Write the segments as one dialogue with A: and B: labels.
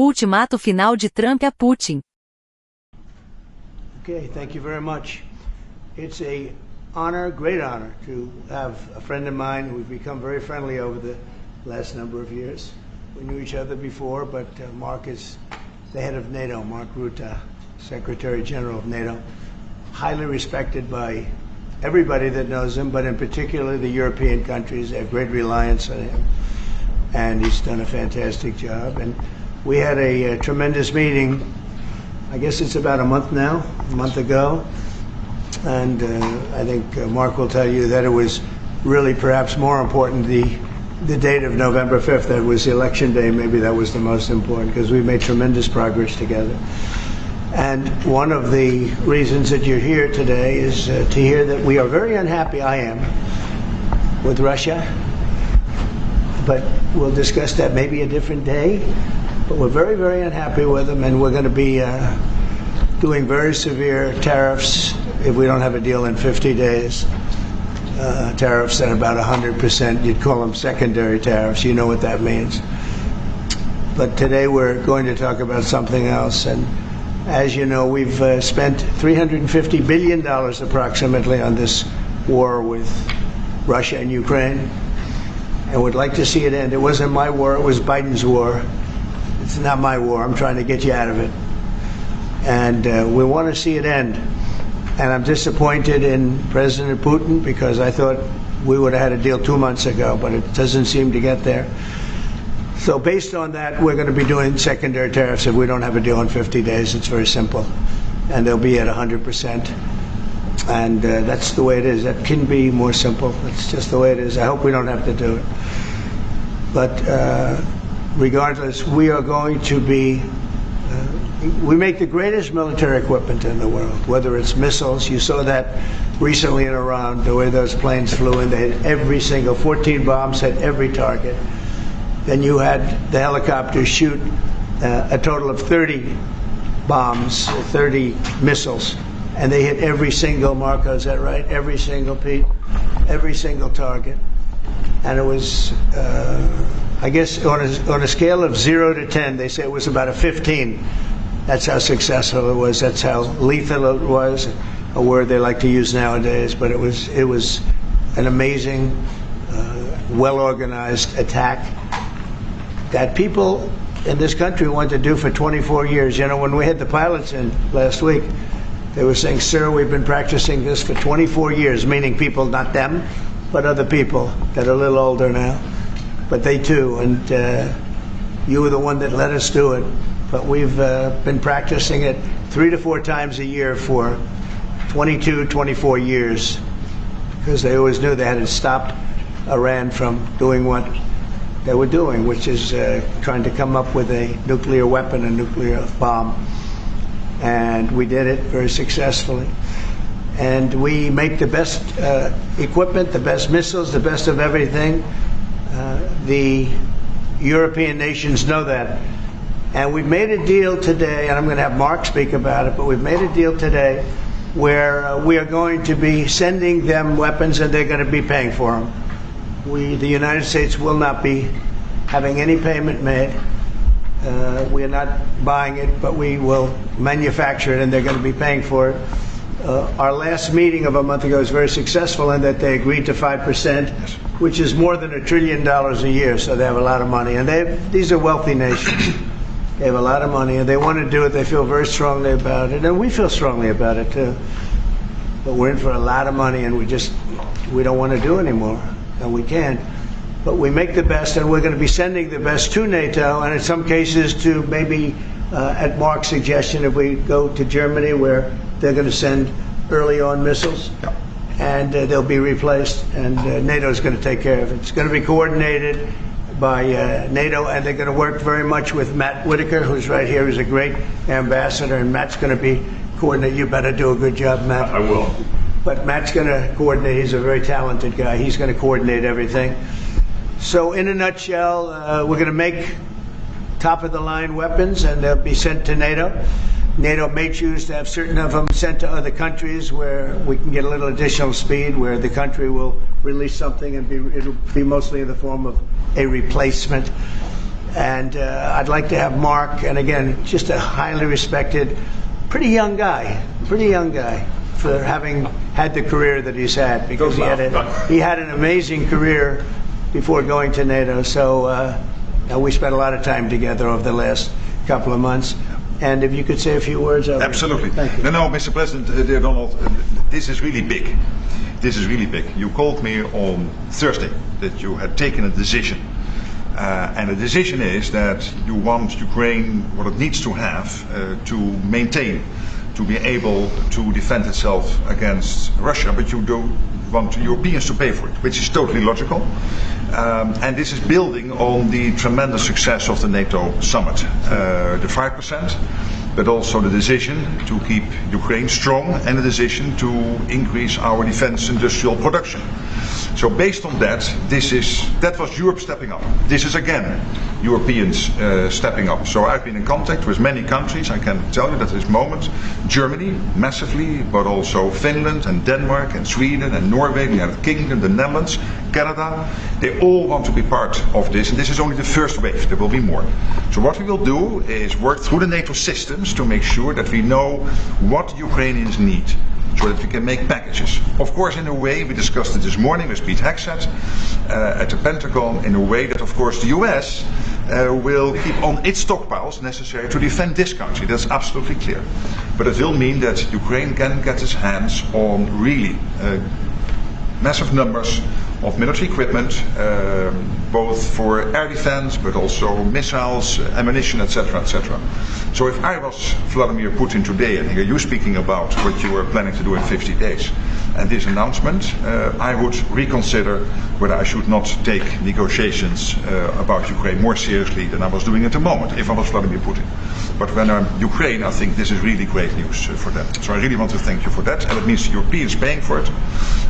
A: O ultimato final de Trump a Putin.
B: Okay, thank you very much. It's a honor, great honor, to have a friend of mine. We've become very friendly over the last number of years. We knew each other before, but Mark is the head of NATO, Mark Rutte, Secretary-General of NATO, highly respected by everybody that knows him, but in particular the European countries. They have great reliance on him, and he's done a fantastic job. And we had a tremendous meeting, I guess it's about a month ago, and I think Mark will tell you that it was really perhaps more important the date of November 5th. That was the election day. Maybe that was the most important, because we made tremendous progress together. And one of the reasons that you're here today is to hear that we are very unhappy, I am, with Russia. But we'll discuss that maybe a different day. But we're very, very unhappy with them, and we're going to be doing very severe tariffs if we don't have a deal in 50 days. Tariffs at about 100%. You'd call them secondary tariffs. You know what that means. But today we're going to talk about something else. And as you know, we've spent $350 billion approximately on this war with Russia and Ukraine, and would like to see it end. It wasn't my war, it was Biden's war. It's not my war. I'm trying to get you out of it. And we want to see it end. And I'm disappointed in President Putin, because I thought we would have had a deal 2 months ago, but it doesn't seem to get there. So based on that, we're going to be doing secondary tariffs if we don't have a deal in 50 days. It's very simple. And they'll be at 100%. And that's the way it is. That can be more simple. It's just the way it is. I hope we don't have to do it. But regardless, we are going to be we make the greatest military equipment in the world, whether it's missiles. You saw that recently in Iran, the way those planes flew in. They had every single, 14 bombs hit every target. Then you had the helicopters shoot a total of 30 bombs, 30 missiles, and they hit every single, Marco, is that right? Every single, Pete? Every single target. And it was, I guess, on a scale of 0 to 10, they say it was about a 15. That's how successful it was. That's how lethal it was, a word they like to use nowadays. But it was an amazing, well-organized attack that people in this country want to do for 24 years. You know, when we had the pilots in last week, they were saying, sir, we've been practicing this for 24 years, meaning people, not them, but other people that are a little older now. But they too, and you were the one that let us do it. But we've been practicing it 3 to 4 times a year for 22, 24 years, because they always knew they had to stop Iran from doing what they were doing, which is trying to come up with a nuclear weapon, a nuclear bomb. And we did it very successfully. And we make the best equipment, the best missiles, the best of everything. The European nations know that. And we've made a deal today, and I'm going to have Mark speak about it, but we've made a deal today where we are going to be sending them weapons, and they're going to be paying for them. The United States will not be having any payment made. We are not buying it, but we will manufacture it, and they're going to be paying for it. Our last meeting of a month ago was very successful in that they agreed to 5%, which is more than $1 trillion a year, so they have a lot of money. And these are wealthy nations. They have a lot of money, and they want to do it. They feel very strongly about it, and we feel strongly about it, too. But we're in for a lot of money, and we don't want to do anymore, and we can't. But we make the best, and we're going to be sending the best to NATO, and in some cases to maybe, at Mark's suggestion, if we go to Germany, where they're going to send early on missiles, and they'll be replaced, and NATO is going to take care of it. It's going to be coordinated by NATO, and they're going to work very much with Matt Whitaker, who's right here, who's a great ambassador, and Matt's going to be coordinated. You better do a good job, Matt.
C: I will.
B: But Matt's going to coordinate. He's a very talented guy. He's going to coordinate everything. So in a nutshell, we're going to make top-of-the-line weapons, and they'll be sent to NATO. NATO may choose to have certain of them sent to other countries where we can get a little additional speed, where the country will release something and it'll be mostly in the form of a replacement. And I'd like to have Mark, and again, just a highly respected, pretty young guy, for having had the career that he's had, because he had an amazing career before going to NATO. So we spent a lot of time together over the last couple of months. And if you could say a few words.
C: Absolutely.
B: Thank you.
C: No, Mr. President, dear Donald, this is really big. This is really big. You called me on Thursday that you had taken a decision. And the decision is that you want Ukraine what it needs to have to maintain, to be able to defend itself against Russia, but you don't want Europeans to pay for it, which is totally logical. And this is building on the tremendous success of the NATO summit, the 5%, but also the decision to keep Ukraine strong and the decision to increase our defense industrial production. So based on that, that was Europe stepping up. This is again Europeans stepping up. So I've been in contact with many countries. I can tell you that at this moment, Germany massively, but also Finland and Denmark and Sweden and Norway, the United Kingdom, the Netherlands, Canada, they all want to be part of this, and this is only the first wave. There will be more. So what we will do is work through the NATO systems to make sure that we know what Ukrainians need, so that we can make packages. Of course, in a way, we discussed it this morning with Pete Hegseth at the Pentagon, in a way that, of course, the US will keep on its stockpiles necessary to defend this country. That's absolutely clear. But it will mean that Ukraine can get its hands on really massive numbers of military equipment, both for air defense, but also missiles, ammunition, etc., etc. So if I was Vladimir Putin today and hear you speaking about what you were planning to do in 50 days, and this announcement, I would reconsider whether I should not take negotiations about Ukraine more seriously than I was doing at the moment, if I was Vladimir Putin. But when I'm Ukraine, I think this is really great news for them. So I really want to thank you for that. And it means the Europeans paying for it.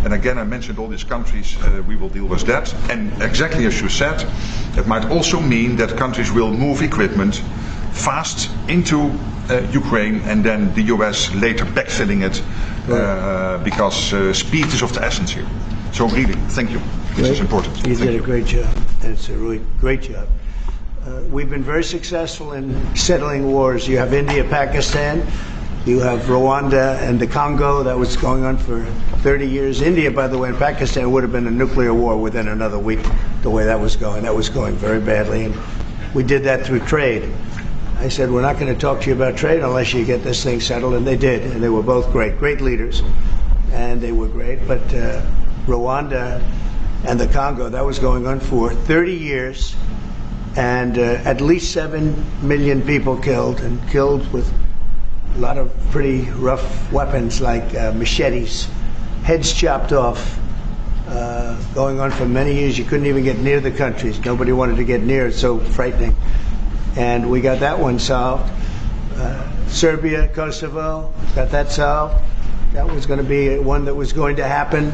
C: And again, I mentioned all these countries, we will deal with that. And exactly as you said, it might also mean that countries will move equipment fast into Ukraine, and then the US later backfilling it, because speed is of the essence here. So really, thank you. This is important.
B: You did a great job. It's a really great job. We've been very successful in settling wars. You have India, Pakistan, you have Rwanda and the Congo. That was going on for 30 years. India, by the way, and Pakistan would have been a nuclear war within another week, the way that was going. That was going very badly. And we did that through trade. I said, we're not going to talk to you about trade unless you get this thing settled. And they did. And they were both great leaders. And they were great. But Rwanda and the Congo, that was going on for 30 years. And at least 7 million people killed, and killed with a lot of pretty rough weapons like machetes, heads chopped off, going on for many years. You couldn't even get near the countries. Nobody wanted to get near. It's so frightening. And we got that one solved. Serbia, Kosovo, got that solved. That was going to be one that was going to happen.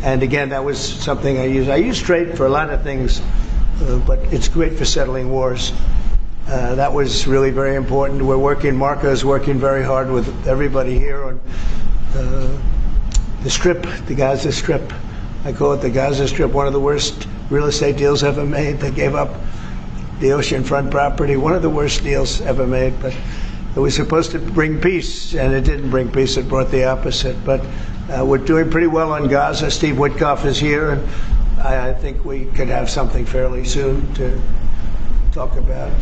B: And again, that was something I used. I use trade for a lot of things. But it's great for settling wars. That was really very important. We're working, Marco's working very hard with everybody here on the Strip, the Gaza Strip. I call it the Gaza Strip, one of the worst real estate deals ever made. They gave up the oceanfront property, one of the worst deals ever made. But it was supposed to bring peace, and it didn't bring peace. It brought the opposite. But we're doing pretty well on Gaza. Steve Witkoff is here, and I think we could have something fairly soon to talk about.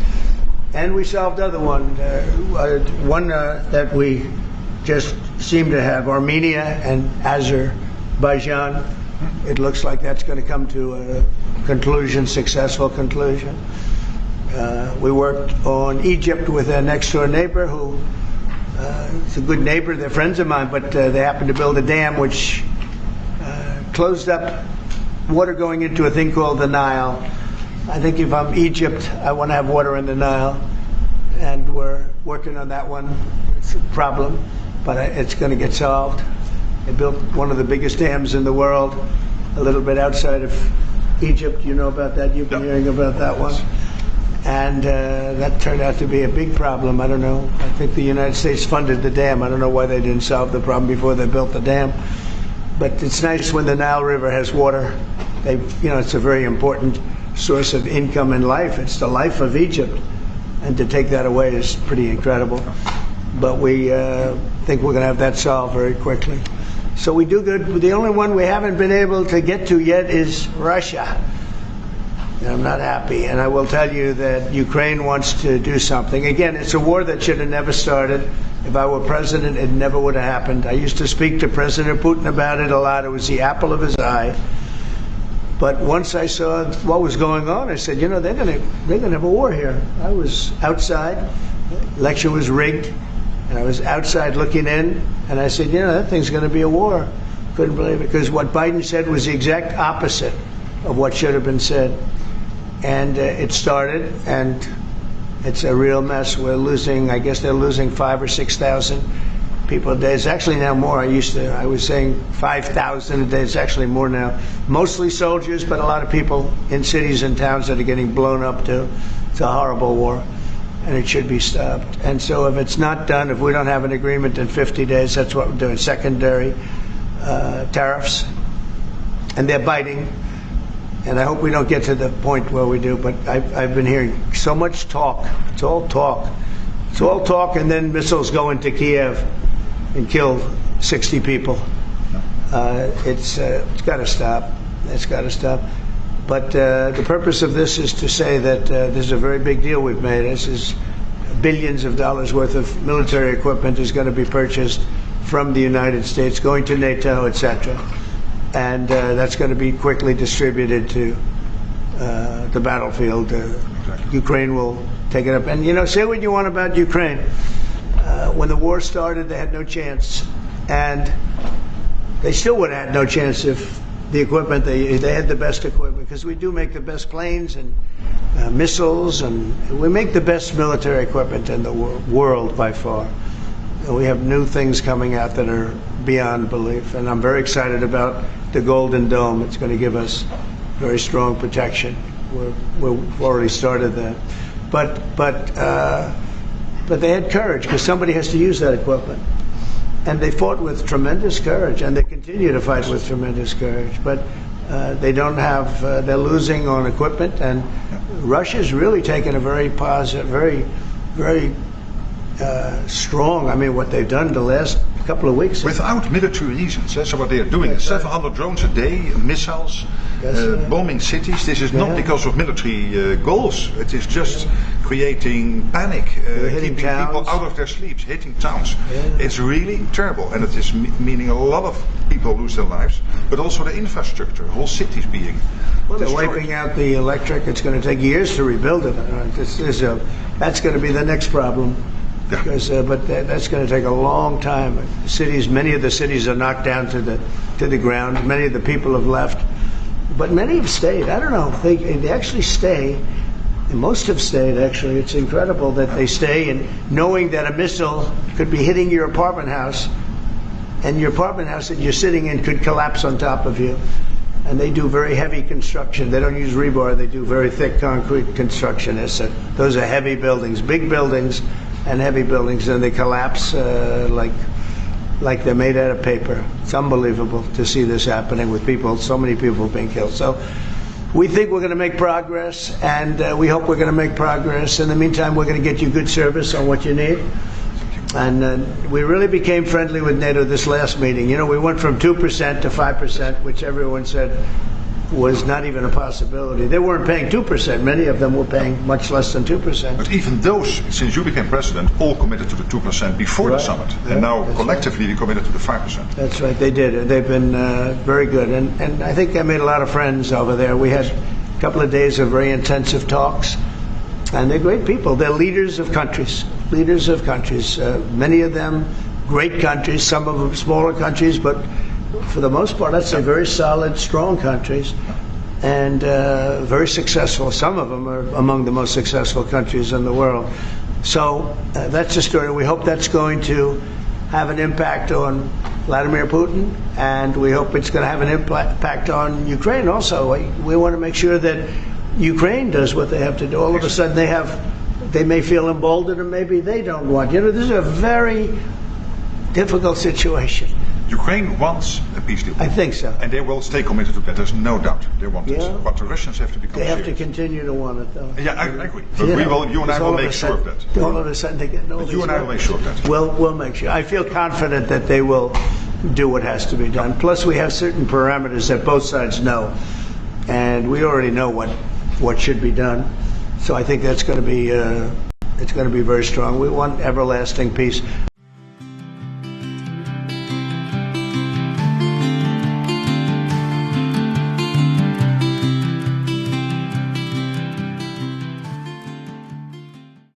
B: And we solved other one that we just seem to have, Armenia and Azerbaijan. It looks like that's going to come to a conclusion, successful conclusion. We worked on Egypt with a next door neighbor who is a good neighbor. They're friends of mine, but they happened to build a dam which closed up water going into a thing called the Nile. I think if I'm Egypt, I want to have water in the Nile, and we're working on that one. It's a problem, but it's going to get solved. They built one of the biggest dams in the world, a little bit outside of Egypt. You know about that? You've been hearing about that one. And that turned out to be a big problem. I don't know. I think the United States funded the dam. I don't know why they didn't solve the problem before they built the dam. But it's nice when the Nile River has water. It's a very important source of income and life. It's the life of Egypt. And to take that away is pretty incredible. But we think we're going to have that solved very quickly. So we do good. The only one we haven't been able to get to yet is Russia. And I'm not happy. And I will tell you that Ukraine wants to do something. Again, it's a war that should have never started. If I were president, it never would have happened. I used to speak to President Putin about it a lot. It was the apple of his eye. But once I saw what was going on, I said, you know, they're gonna have a war here. I was outside. The election was rigged. And I was outside looking in. And I said, you know, that thing's going to be a war. Couldn't believe it. Because what Biden said was the exact opposite of what should have been said. And it started, and it's a real mess. We're losing, I guess they're losing 5,000 or 6,000 people a day. It's actually now more. I was saying 5,000 a day. It's actually more now. Mostly soldiers, but a lot of people in cities and towns that are getting blown up too. It's a horrible war, and it should be stopped. And so if it's not done, if we don't have an agreement in 50 days, that's what we're doing. Secondary tariffs, and they're biting. And I hope we don't get to the point where we do, but I've been hearing so much talk. It's all talk. It's all talk, and then missiles go into Kiev and kill 60 people. It's got to stop. It's got to stop. But the purpose of this is to say that this is a very big deal we've made. This is billions of dollars worth of military equipment is going to be purchased from the United States, going to NATO, etc. And that's going to be quickly distributed to the battlefield. Ukraine will take it up. And, you know, say what you want about Ukraine. When the war started, they had no chance. And they still would have had no chance if the equipment, they had the best equipment. Because we do make the best planes and missiles, and we make the best military equipment in the world by far. And we have new things coming out that are beyond belief. And I'm very excited about the Golden Dome. It's going to give us very strong protection. We've already started that. But they had courage, because somebody has to use that equipment. And they fought with tremendous courage, and they continue to fight with tremendous courage. But they don't have, they're losing on equipment, and Russia's really taken a very positive, very strong, I mean, what they've done the last couple of weeks.
C: Without military reasons. So what they are doing is 700 drones a day, missiles, bombing cities. This is not because of military goals. It is just creating panic, keeping people out of their sleeps, hitting towns. It's really terrible, and it is meaning a lot of people lose their lives, but also the infrastructure, whole cities being
B: they're wiping out the electric. It's going to take years to rebuild it. That's going to be the next problem. Because, but that's going to take a long time. Cities, many of the cities are knocked down to the ground. Many of the people have left, but many have stayed. I don't know. They actually stay. And most have stayed. Actually, it's incredible that they stay, and knowing that a missile could be hitting your apartment house, and your apartment house that you're sitting in could collapse on top of you. And they do very heavy construction. They don't use rebar. They do very thick concrete construction. Those are heavy buildings, big buildings. And heavy buildings, and they collapse like they're made out of paper. It's unbelievable to see this happening with people, so many people being killed. So we think we're going to make progress, and we hope we're going to make progress. In the meantime, we're going to get you good service on what you need. And we really became friendly with NATO this last meeting. You know, we went from 2% to 5%, which everyone said was not even a possibility. They weren't paying 2%. Many of them were paying much less than 2%.
C: But even those, since you became president, all committed to the 2% before the summit. And now collectively we committed to the 5%.
B: That's right, they did. They've been very good. And I think I made a lot of friends over there. We had a couple of days of very intensive talks. And they're great people. They're leaders of countries. Leaders of countries. Many of them great countries, some of them smaller countries, but for the most part, I'd say very solid, strong countries, and very successful. Some of them are among the most successful countries in the world. So that's the story. We hope that's going to have an impact on Vladimir Putin, and we hope it's going to have an impact on Ukraine also. We want to make sure that Ukraine does what they have to do. All of a sudden they may feel emboldened, or maybe they don't want. You know, this is a very difficult situation.
C: Ukraine wants a peace deal.
B: I think so.
C: And they will stay committed to that. There's no doubt they want
B: Yeah.
C: it. But the Russians have to become
B: They have to
C: serious.
B: continue to want it, though.
C: Yeah, I agree. But you and I will make sure of that.
B: All of a sudden they get all
C: You and I will make sure of that.
B: We'll make sure. I feel confident that they will do what has to be done. Plus, we have certain parameters that both sides know, and we already know what should be done. So I think that's going to be it's going to be very strong. We want everlasting peace.